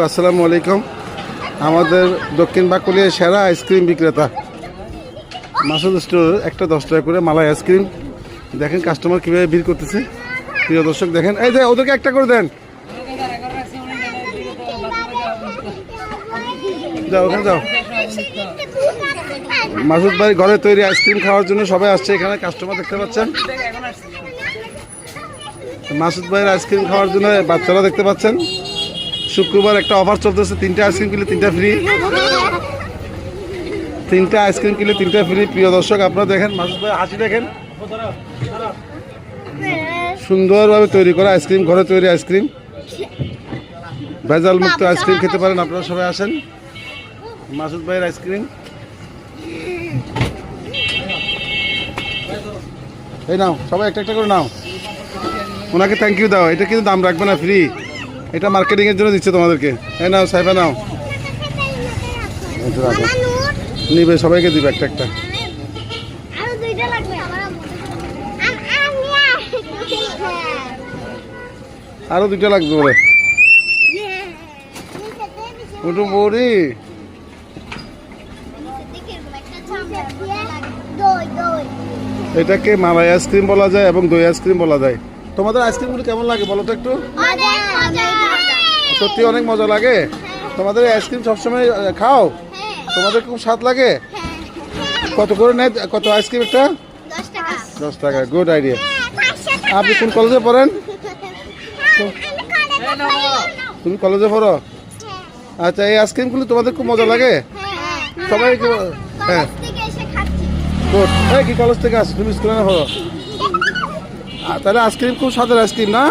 আসসালামু আলাইকুম। আমাদের দক্ষিণ বাকুলিয়ার সেরা আইসক্রিম বিক্রেতা মাসুদ স্টোর একটা 10 টাকা করে মালাই আইসক্রিম। দেখেন কাস্টমার কীভাবে ভিড় করতেছে। প্রিয় দর্শক দেখেন, এই যে ওদেরকে একটা করে দেন, যাও ওখানে যাও। মাসুদ ভাই ঘরে তৈরি আইসক্রিম খাওয়ার জন্য সবাই আসছে এখানে। কাস্টমার দেখতে পাচ্ছেন, মাসুদ ভাইয়ের আইসক্রিম খাওয়ার জন্য বাচ্চারা দেখতে পাচ্ছেন। শুক্রবার একটা অফার চলতেছে, 3টা আইসক্রিম কিনলে 3টা ফ্রি। 3টা আইসক্রিম কিনলে 3টা ফ্রি। প্রিয় দর্শক আপনারা দেখেন, মাসুদ ভাই হাসি দেখেন, সুন্দরভাবে তৈরি করা আইসক্রিম, ঘরে তৈরি আইসক্রিম, ভেজাল মুক্ত আইসক্রিম খেতে পারেন। আপনারা সবাই আসেন মাসুদ ভাইয়ের আইসক্রিম। এই নাও, সবাই একটা একটা করে নাও, ওনাকে থ্যাংক ইউ দাও। এটা কিন্তু দাম রাখবে না, ফ্রি। এটা মার্কেটিং এর জন্য দিচ্ছে তোমাদেরকে। এই নাও সাইফা, নাও, নিবে, সবাইকে দিবে একটা একটা। আরো 2টা লাগবে বলে ওটু বড়ি। এটাকে মালাই আইসক্রিম বলা যায় এবং দই আইসক্রিম বলা যায়। তোমাদের আইসক্রিমগুলো কেমন লাগে বলো তো একটু? সত্যি অনেক মজা লাগে। তোমাদের আইসক্রিম সবসময় খাও? তোমাদের খুব স্বাদ লাগে? কত করে নেয়, কত আইসক্রিম একটা? 10 টাকা। Good idea. আপনি কোন কলেজে পড়েন? তুমি কলেজে পড়ো? আচ্ছা, এই আইসক্রিমগুলো তোমাদের খুব মজা লাগে? সবাই? হ্যাঁ, গুড। এই কি কলেজ থেকে আসো? তুমি স্কুলে না পড়ো? তাহলে আইসক্রিম খুব স্বাদের আইসক্রিম না?